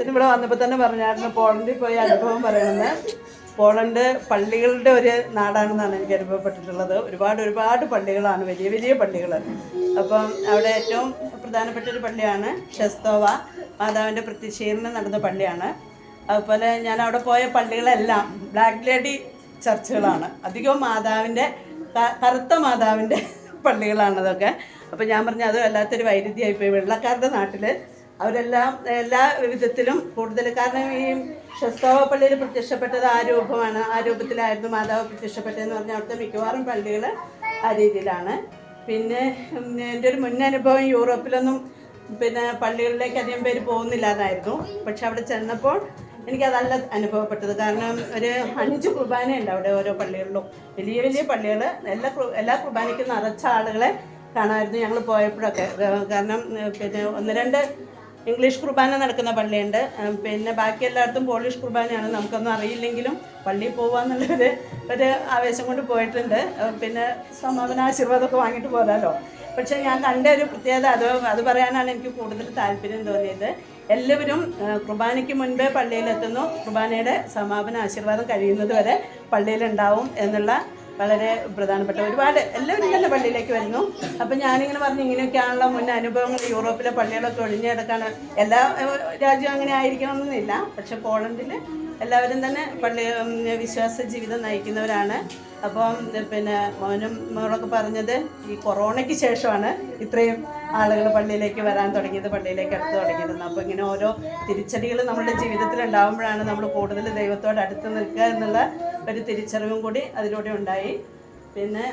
അച്ഛൻ ഇവിടെ വന്നപ്പോൾ തന്നെ പറഞ്ഞായിരുന്നു പോളണ്ടിൽ പോയി അനുഭവം പറയണമെന്ന്. പോളണ്ട് പള്ളികളുടെ ഒരു നാടാണെന്നാണ് എനിക്ക് അനുഭവപ്പെട്ടിട്ടുള്ളത്. ഒരുപാട് പള്ളികളാണ്, വലിയ വലിയ പള്ളികൾ. അപ്പം അവിടെ ഏറ്റവും പ്രധാനപ്പെട്ട ഒരു പള്ളിയാണ് ഷെസ്തോവ, മാതാവിൻ്റെ പ്രത്യക്ഷീകരണം നടന്ന പള്ളിയാണ്. അതുപോലെ ഞാൻ അവിടെ പോയ പള്ളികളെല്ലാം ബ്ലാക്ക് ലേഡി ചർച്ചുകളാണ്. അധികവും മാതാവിൻ്റെ കറുത്ത മാതാവിൻ്റെ പള്ളികളാണ് അതൊക്കെ. അപ്പോൾ ഞാൻ പറഞ്ഞു അത് വല്ലാത്തൊരു വൈരുദ്ധ്യമായിപ്പോയി. വെള്ളക്കാരുടെ നാട്ടിൽ അവരെല്ലാം എല്ലാ വിധത്തിലും കൂടുതൽ, കാരണം ഈ ഷെസ്തോവ പള്ളിയിൽ പ്രത്യക്ഷപ്പെട്ടത് ആ രൂപമാണ്, ആ രൂപത്തിലായിരുന്നു മാതാവ് പ്രത്യക്ഷപ്പെട്ടതെന്ന് പറഞ്ഞാൽ അവിടുത്തെ മിക്കവാറും പള്ളികൾ ആ രീതിയിലാണ്. പിന്നെ എൻ്റെ ഒരു മുൻ അനുഭവം യൂറോപ്പിലൊന്നും പള്ളികളിലേക്ക് അധികം പേര് പോകുന്നില്ലാതായിരുന്നു. പക്ഷെ അവിടെ ചെന്നപ്പോൾ എനിക്കതല്ല അനുഭവപ്പെട്ടത്. കാരണം ഒരു 5 കുർബാനയുണ്ട് അവിടെ ഓരോ പള്ളികളിലും, വലിയ വലിയ പള്ളികൾ. എല്ലാ കുർബാനയ്ക്കും നിറച്ച ആളുകളെ കാണാമായിരുന്നു ഞങ്ങൾ പോയപ്പോഴൊക്കെ. കാരണം 1-2 ഇംഗ്ലീഷ് കുർബാന നടക്കുന്ന പള്ളിയുണ്ട്, പിന്നെ ബാക്കി എല്ലായിടത്തും പോളിഷ് കുർബാനയാണ്. നമുക്കൊന്നും അറിയില്ലെങ്കിലും പള്ളിയിൽ പോകാമെന്നുള്ളൊരു ആവേശം കൊണ്ട് പോയിട്ടുണ്ട്. പിന്നെ സമാപനാശീർവാദമൊക്കെ വാങ്ങിയിട്ട് പോരാലോ. പക്ഷേ ഞാൻ കണ്ട ഒരു പ്രത്യേകത അത് പറയാനാണ് എനിക്ക് കൂടുതൽ താല്പര്യം തോന്നിയത്. എല്ലാവരും കുർബാനയ്ക്ക് മുൻപേ പള്ളിയിലെത്തുന്നു, കുർബാനയുടെ സമാപന ആശീർവാദം കഴിയുന്നത് വരെ പള്ളിയിലുണ്ടാവും എന്നുള്ള വളരെ പ്രധാനപ്പെട്ട എല്ലാവരും തന്നെ പള്ളിയിലേക്ക് വരുന്നു. അപ്പം ഞാനിങ്ങനെ പറഞ്ഞു ഇങ്ങനെയൊക്കെയാണല്ലോ മുൻ അനുഭവങ്ങൾ. യൂറോപ്പിലെ പള്ളികളൊക്കെ ഒഴിഞ്ഞു കിടക്കാണ്. എല്ലാ രാജ്യവും അങ്ങനെ ആയിരിക്കണമെന്നില്ല, പക്ഷെ പോളണ്ടിൽ എല്ലാവരും തന്നെ വിശ്വാസ ജീവിതം നയിക്കുന്നവരാണ്. അപ്പം മോളൊക്കെ പറഞ്ഞത് ഈ കൊറോണയ്ക്ക് ശേഷമാണ് ഇത്രയും ആളുകൾ പള്ളിയിലേക്ക് വരാൻ തുടങ്ങിയത്, പള്ളിയിലേക്ക് അടുത്ത് തുടങ്ങിയതെന്ന്. അപ്പോൾ ഇങ്ങനെ ഓരോ തിരിച്ചടികൾ നമ്മുടെ ജീവിതത്തിൽ ഉണ്ടാകുമ്പോഴാണ് നമ്മൾ കൂടുതൽ ദൈവത്തോട് അടുത്ത് നിൽക്കുക എന്നുള്ള ഒരു തിരിച്ചറിവും കൂടി അതിലൂടെ ഉണ്ടായി. പിന്നെ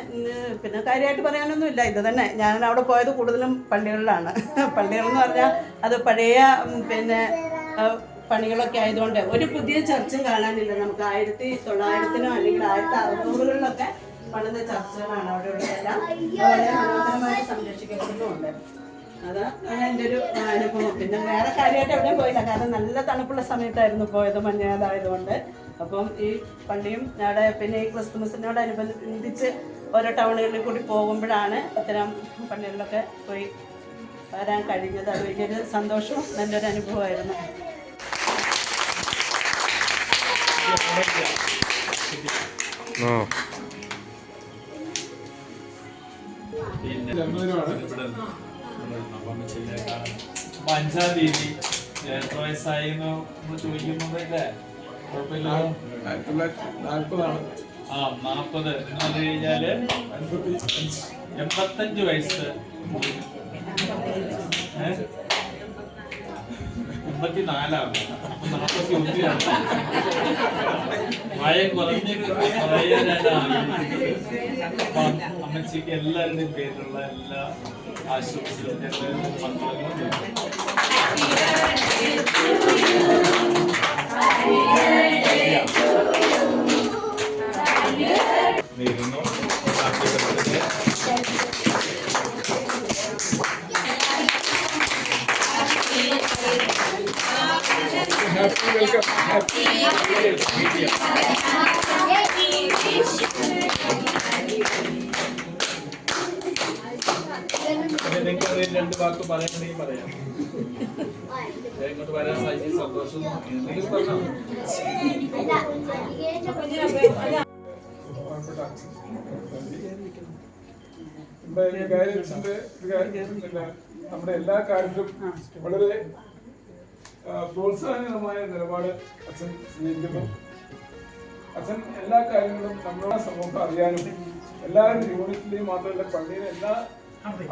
കാര്യമായിട്ട് പറയാനൊന്നുമില്ല. ഇത് തന്നെ ഞാൻ അവിടെ പോയത് കൂടുതലും പള്ളികളിലാണ്. പള്ളികളെന്ന് പറഞ്ഞാൽ അത് പഴയ പണികളൊക്കെ ആയതുകൊണ്ട് ഒരു പുതിയ ചർച്ചും കാണാനില്ല. നമുക്ക് 1900 അല്ലെങ്കിൽ 1600-കളിലൊക്കെ പണിത ചർച്ചുകളാണ് അവിടെ ഉള്ളതെല്ലാം. വളരെ മനോഹരമായി സംരക്ഷിക്കപ്പെടുന്നുമുണ്ട്. അതാണ് എൻ്റെ ഒരു അനുഭവം. പിന്നെ വേറെ കാര്യമായിട്ട് എവിടെയും പോയില്ല, കാരണം നല്ല തണുപ്പുള്ള സമയത്തായിരുന്നു പോയത്, മഞ്ഞാതായതുകൊണ്ട്. അപ്പം ഈ പള്ളിയും അവിടെ ഈ ക്രിസ്തുമസിനോടനുബന്ധിച്ച് ഓരോ ടൗണുകളിൽ കൂടി പോകുമ്പോഴാണ് ഇത്തരം പള്ളികളിലൊക്കെ പോയി വരാൻ കഴിഞ്ഞത്. അത് വലിയൊരു സന്തോഷവും നല്ലൊരു അനുഭവമായിരുന്നു. അഞ്ചാം തീയതി എത്ര വയസ്സായി ചോദിക്കുന്നുണ്ടല്ലേ? കുഴപ്പമില്ല. 40 എന്ന് പറഞ്ഞു കഴിഞ്ഞാല് 85 വയസ്സ്. 84 41 പ്രായം കുറഞ്ഞ് പറയാനാണ്. അമ്മച്ചിക്ക് എല്ലാവരുടെയും പേരിലുള്ള എല്ലാ ആശംസകളും നേരുന്നു. Happy welcome. Happy നിങ്ങൾക്ക് 2 വാക്ക് പറയണമെങ്കിൽ പറയാം. ഇങ്ങോട്ട് വരാൻ സാധിച്ച സന്തോഷം. നമ്മുടെ എല്ലാ കാര്യത്തിലും വളരെ പ്രോത്സാഹനമായ നിലപാട് അച്ഛൻ സ്വീകരിക്കുന്നു. അച്ഛൻ എല്ലാ കാര്യങ്ങളും നമ്മുടെ സമൂഹം അറിയാനും എല്ലാവരും യൂണിറ്റിലെയും മാത്രമല്ല പള്ളിയിലെ എല്ലാ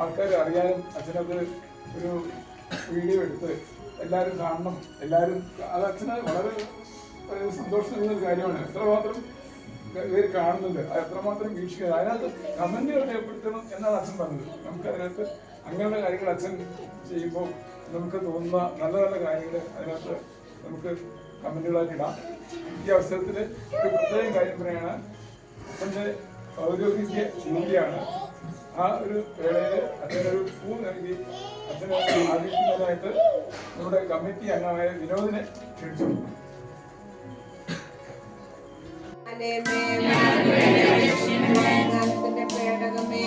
ആൾക്കാരും അറിയാനും അച്ഛനത് ഒരു വീഡിയോ എടുത്ത് എല്ലാവരും കാണണം, എല്ലാവരും അത് അച്ഛന് വളരെ സന്തോഷം നൽകുന്ന ഒരു കാര്യമാണ്. എത്രമാത്രം പേര് കാണുന്നുണ്ട്, അത് എത്രമാത്രം വീക്ഷിക്കുന്നത്, അതിനകത്ത് കമന്റുകൾ രേഖപ്പെടുത്തണം എന്നാണ് അച്ഛൻ പറഞ്ഞത്. നമുക്കതിനകത്ത് അങ്ങനെയുള്ള കാര്യങ്ങൾ അച്ഛൻ ചെയ്യുമ്പോൾ നമുക്ക് തോന്നുന്ന നല്ല നല്ല കാര്യങ്ങൾ അതിനകത്ത് നമുക്ക് കമന്റുകളായിട്ട് ഇടാം. ഈ അവസരത്തിൽ ഒരു പ്രത്യേകം കാര്യം പറയാണ്, അച്ഛൻ്റെ ഔദ്യോഗിക ജോലിയാണ്. ആ ഒരു വേളയിൽ അച്ഛനൊരു പൂ നൽകി അച്ഛനെ ആദരിക്കുന്നതിനായിട്ട് നമ്മുടെ കമ്മിറ്റി അംഗമായ വിനോദിനെ ക്ഷണിച്ചു. പേടകമേ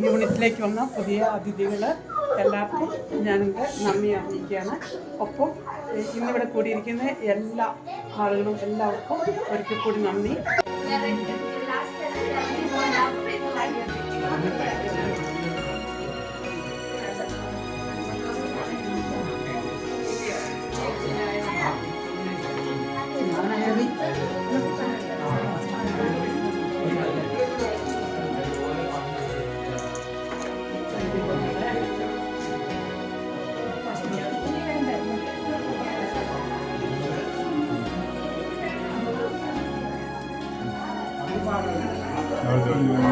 യൂണിറ്റിലേക്ക് വന്ന പുതിയ അതിഥികൾ എല്ലാവർക്കും ഞാനെൻ്റെ നന്ദി അറിയിക്കുകയാണ്. ഒപ്പം ഇന്നിവിടെ കൂടിയിരിക്കുന്ന എല്ലാ ആളുകളും എല്ലാവർക്കും ഒരിക്കൽ കൂടി നന്ദി. Gracias.